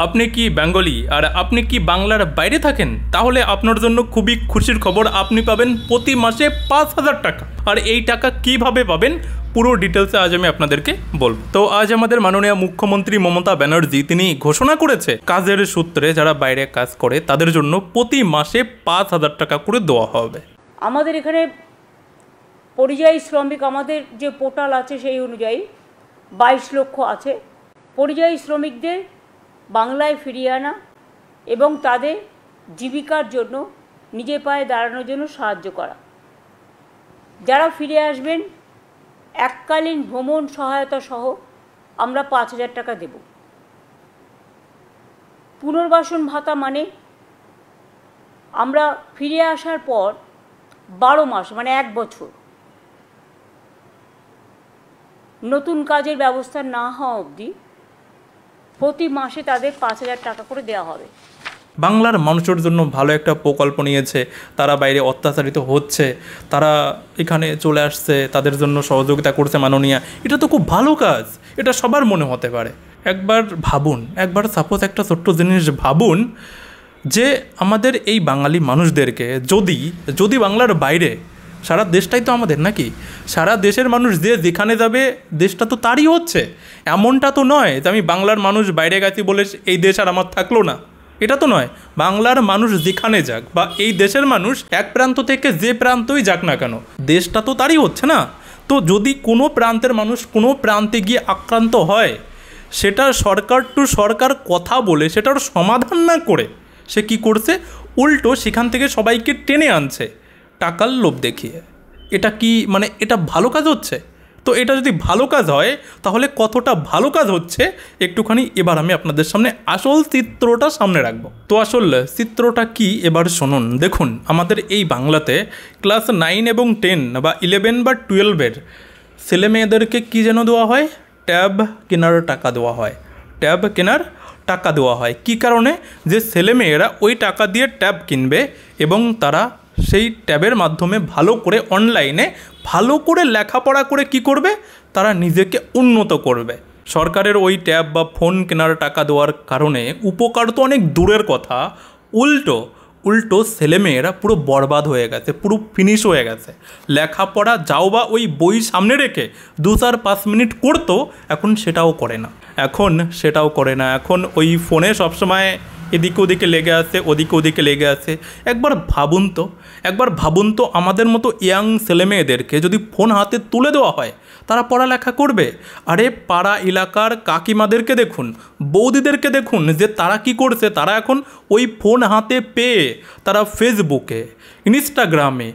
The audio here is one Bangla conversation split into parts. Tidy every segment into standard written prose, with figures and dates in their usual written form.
আপনি কি বেঙ্গলি আর আপনি কি বাংলার বাইরে থাকেন, তাহলে আপনার জন্য খুবই খুশির খবর। আপনি পাবেন প্রতি মাসে 5,000 টাকা। আর এই টাকা কিভাবে পাবেন পুরো ডিটেলসে আজ আমি আপনাদেরকে বলবো। তো আজ আমাদের মাননীয় মুখ্যমন্ত্রী মমতা ব্যানার্জি তিনি ঘোষণা করেছে কাজের সূত্রে যারা বাইরে কাজ করে তাদের জন্য প্রতি মাসে 5,000 টাকা করে দেওয়া হবে। আমাদের এখানে পরিযায়ী শ্রমিক, আমাদের যে পোর্টাল আছে সেই অনুযায়ী 22 লক্ষ আছে। পরিযায়ী শ্রমিকদের বাংলায় ফিরিয়ে আনা এবং তাদের জীবিকার জন্য নিজের পায়ে দাঁড়ানোর জন্য সাহায্য করা। যারা ফিরে আসবেন এককালীন ভ্রমণ সহায়তা সহ আমরা 5,000 টাকা দেব। পুনর্বাসন ভাতা মানে আমরা ফিরে আসার পর 12 মাস মানে 1 বছর নতুন কাজের ব্যবস্থা না হওয়া অবধি প্রতি মাসে তাদের 5,000 টাকা করে দেওয়া হবে। বাংলার মানুষের জন্য ভালো একটা প্রকল্প নিয়েছে, তারা বাইরে অত্যাচারিত হচ্ছে, তারা এখানে চলে আসছে, তাদের জন্য সহযোগিতা করছে মাননীয়া। এটা তো খুব ভালো কাজ, এটা সবার মনে হতে পারে। একবার ভাবুন, একবার সাপোজ একটা ছোট্ট জিনিস ভাবুন যে আমাদের এই বাঙালি মানুষদেরকে যদি বাংলার বাইরে, সারা দেশটাই তো আমাদের নাকি, সারা দেশের মানুষ যে যেখানে যাবে দেশটা তো তারই হচ্ছে। এমনটা তো নয় যে আমি বাংলার মানুষ বাইরে গেছি বলে এই দেশ আর আমার থাকলো না, এটা তো নয়। বাংলার মানুষ যেখানে যাক বা এই দেশের মানুষ এক প্রান্ত থেকে যে প্রান্তই যাক না কেন, দেশটা তো তারই হচ্ছে না। তো যদি কোনো প্রান্তের মানুষ কোনো প্রান্তে গিয়ে আক্রান্ত হয়, সেটা সরকার টু সরকার কথা বলে সেটার সমাধান না করে সে কি করছে, উল্টো সেখান থেকে সবাইকে টেনে আনছে টাকার লোভ দেখিয়ে। এটা কি মানে এটা ভালো কাজ হচ্ছে? তো এটা যদি ভালো কাজ হয় তাহলে কতটা ভালো কাজ হচ্ছে একটুখানি এবার আমি আপনাদের সামনে আসল চিত্রটা সামনে রাখবো। তো আসল চিত্রটা কি এবার শুনুন। দেখুন, আমাদের এই বাংলাতে ক্লাস 9 এবং 10 বা 11 বা 12-এর ছেলে মেয়েদেরকে কী যেন দেওয়া হয়, ট্যাব কেনার টাকা দেওয়া হয়। ট্যাব কেনার টাকা দেওয়া হয় কী কারণে? যে ছেলেমেয়েরা ওই টাকা দিয়ে ট্যাব কিনবে এবং তারা সেই ট্যাবের মাধ্যমে ভালো করে অনলাইনে ভালো করে লেখাপড়া করে কি করবে, তারা নিজেকে উন্নত করবে। সরকারের ওই ট্যাব বা ফোন কেনার টাকা দেওয়ার কারণে উপকার তো অনেক দূরের কথা, উল্টো ছেলেমেয়েরা পুরো বরবাদ হয়ে গেছে, পুরো ফিনিশ হয়ে গেছে। লেখাপড়া যাও বা ওই বই সামনে রেখে 2-4-5 মিনিট করতো, এখন সেটাও করে না। এখন ওই ফোনে সবসময় এদিকে ওদিকে লেগে আছে, ওদিকে লেগে আছে। একবার ভাবুন তো আমাদের মতো ইয়াং ছেলেমেয়েদেরকে যদি ফোন হাতে তুলে দেওয়া হয়, তারা পড়ালেখা করবে? আরে পাড়া এলাকার কাকিমাদেরকে দেখুন, বৌদিদেরকে দেখুন যে তারা কি করছে। তারা এখন ওই ফোন হাতে পেয়ে তারা ফেসবুকে, ইনস্টাগ্রামে,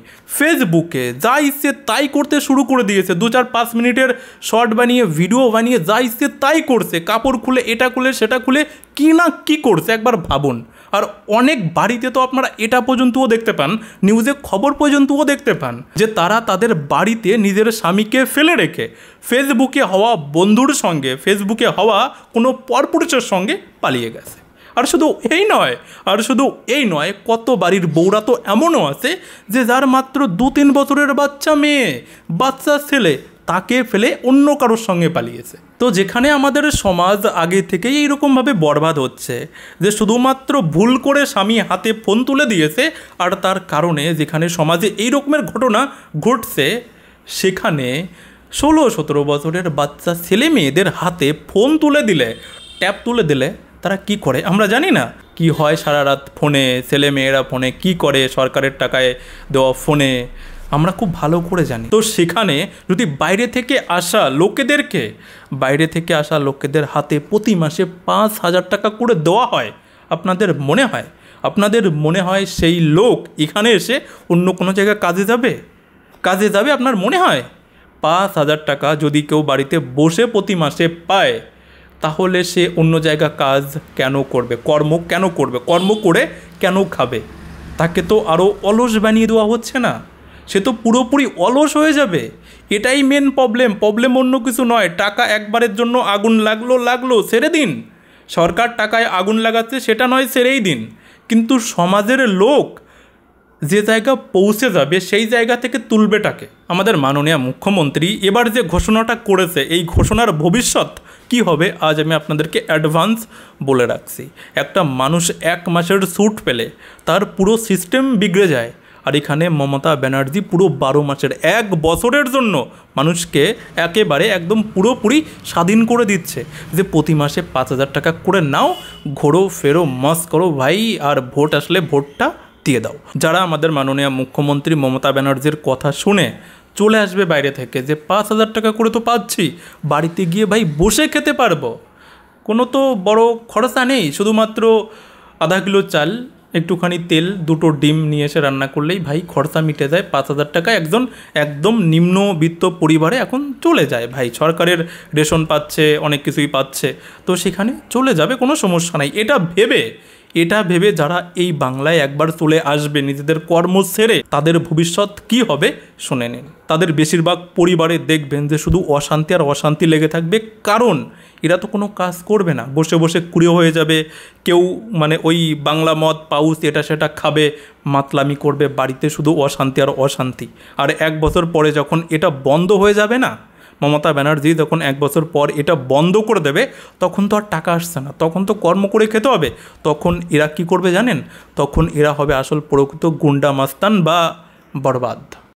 যা ইচ্ছে তাই করতে শুরু করে দিয়েছে। 2-4-5 মিনিটের শর্ট বানিয়ে, ভিডিও বানিয়ে যা ইচ্ছে তাই করছে। কাপড় খুলে, এটা খুলে, সেটা খুলে কি না কি করছে একবার ভাবুন। আর অনেক বাড়িতে তো আপনারা এটা পর্যন্তও দেখতে পান, নিউজে খবর পর্যন্তও দেখতে পান যে তারা তাদের বাড়িতে নিজের স্বামীকে ফেলে রেখে ফেসবুকে হওয়া বন্ধুর সঙ্গে, ফেসবুকে হওয়া কোনো পরপুরুষের সঙ্গে পালিয়ে গেছে। আর শুধু এই নয়, কত বাড়ির বউরা তো এমনও আছে যে যার মাত্র 2-3 বছরের বাচ্চা ছেলে তাকে ফেলে অন্য কারোর সঙ্গে পালিয়েছে। তো যেখানে আমাদের সমাজ আগে থেকেই এইরকমভাবে বরবাদ হচ্ছে যে শুধুমাত্র ভুল করে স্বামী হাতে ফোন তুলে দিয়েছে, আর তার কারণে যেখানে সমাজে এই রকমের ঘটনা ঘটছে, সেখানে 16-17 বছরের বাচ্চা ছেলে মেয়েদের হাতে ফোন তুলে দিলে, ট্যাব তুলে দিলে তারা কি করে আমরা জানি না। কি হয় সারা রাত ফোনে, ছেলে মেয়েরা ফোনে কি করে, সরকারের টাকায় দেওয়া ফোনে আমরা খুব ভালো করে জানি। তো সেখানে যদি বাইরে থেকে আসা লোকেদের হাতে প্রতি মাসে 5,000 টাকা করে দেওয়া হয়, আপনাদের মনে হয় সেই লোক এখানে এসে অন্য কোনো জায়গায় কাজে যাবে? আপনার মনে হয় 5,000 টাকা যদি কেউ বাড়িতে বসে প্রতি মাসে পায়, তাহলে সে অন্য জায়গা কাজ কেন করবে, কর্ম করে কেন খাবে? তাকে তো আরও অলস বানিয়ে দেওয়া হচ্ছে না, সে তো পুরোপুরি অলস হয়ে যাবে। এটাই মেন প্রবলেম অন্য কিছু নয়। টাকা একবারের জন্য আগুন লাগলো ছেড়ে দিন। সরকার টাকায় আগুন লাগাচ্ছে সেটা নয়, ছেড়েই দিন। কিন্তু সমাজের লোক যে জায়গা পৌঁছে যাবে সেই জায়গা থেকে তুলবেটাকে। আমাদের মাননীয় মুখ্যমন্ত্রী এবার যে ঘোষণাটা করেছে, এই ঘোষণার ভবিষ্যৎ কি হবে আজ আমি আপনাদেরকে অ্যাডভান্স বলে রাখছি। একটা মানুষ 1 মাসের স্যুট পেলে তার পুরো সিস্টেম বিগড়ে যায়, আর এখানে মমতা ব্যানার্জি পুরো 12 মাসের 1 বছরের জন্য মানুষকে একেবারে একদম পুরোপুরি স্বাধীন করে দিচ্ছে যে প্রতি মাসে 5,000 টাকা করে নাও, ঘোরো ফেরো মস করো ভাই, আর ভোট আসলে ভোটটা দিয়ে দাও। যারা আমাদের মাননীয় মুখ্যমন্ত্রী মমতা ব্যানার্জির কথা শুনে চলে আসবে বাইরে থেকে যে 5,000 টাকা করে তো পাচ্ছি, বাড়িতে গিয়ে ভাই বসে খেতে পারবো, কোনো তো বড় খরচা নেই, শুধুমাত্র আধা কিলো চাল, একটুখানি তেল, 2টো ডিম নিয়ে এসে রান্না করলেই ভাই খরচা মিটে যায়। 5,000 টাকা একজন একদম নিম্নবিত্ত পরিবারে এখন চলে যায় ভাই। সরকারের রেশন পাচ্ছে, অনেক কিছুই পাচ্ছে, তো সেখানে চলে যাবে, কোনো সমস্যা নাই। এটা ভেবে যারা এই বাংলায় একবার চলে আসবে নিজেদের কর্ম ছেড়ে, তাদের ভবিষ্যৎ কি হবে শুনে নিন। তাদের বেশিরভাগ পরিবারে দেখবেন যে শুধু অশান্তি আর অশান্তি লেগে থাকবে, কারণ এরা তো কোনো কাজ করবে না, বসে বসে কুড়িয়ে হয়ে যাবে। কেউ মানে ওই বাংলা মদ পাউস এটা সেটা খাবে, মাতলামি করবে, বাড়িতে শুধু অশান্তি আর অশান্তি। আর 1 বছর পরে যখন এটা বন্ধ হয়ে যাবে না, মমতা ব্যানার্জি যখন 1 বছর পর এটা বন্ধ করে দেবে, তখন তো আর টাকা আসছে না, তখন তো কর্ম করে খেতে হবে। তখন এরা কি করবে জানেন? তখন এরা হবে আসল প্রকৃত গুন্ডা মাস্তান বা বরবাদ।